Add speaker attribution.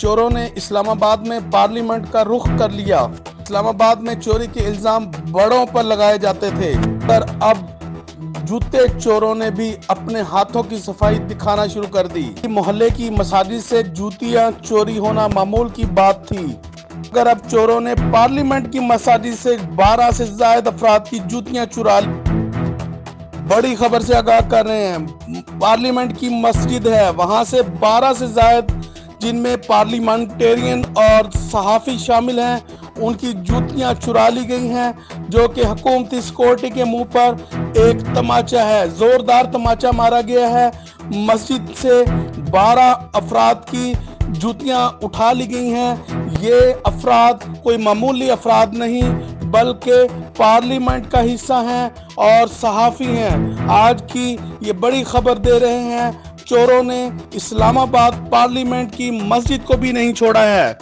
Speaker 1: چوروں نے اسلام آباد میں پارلیمنٹ کا رخ کر لیا۔ اسلام آباد میں چوری کے الزام بڑوں پر لگائے جاتے تھے، پر اب جوتے چوروں نے بھی اپنے ہاتھوں کی صفائی دکھانا شروع کر دی۔ محلے کی مساجد سے جوتیاں چوری ہونا معمول کی بات تھی، اگر اب چوروں نے پارلیمنٹ کی مساجد سے 12 سے زائد افراد کی جوتیاں چرا لی۔ بڑی خبر سے آگاہ کر رہے ہیں، پارلیمنٹ کی مسجد ہے، وہاں سے 12 سے زائد جن میں پارلیمنٹیرین اور صحافی شامل ہیں، ان کی جوتیاں چرا لی گئی ہیں، جو کہ حکومتی سیکورٹی کے منہ پر ایک تماچا ہے، زوردار تماچا مارا گیا ہے۔ مسجد سے 12 افراد کی جوتیاں اٹھا لی گئی ہیں۔ یہ افراد کوئی معمولی افراد نہیں بلکہ پارلیمنٹ کا حصہ ہیں اور صحافی ہیں۔ آج کی یہ بڑی خبر دے رہے ہیں، چوروں نے اسلام آباد پارلیمنٹ کی مسجد کو بھی نہیں چھوڑا ہے۔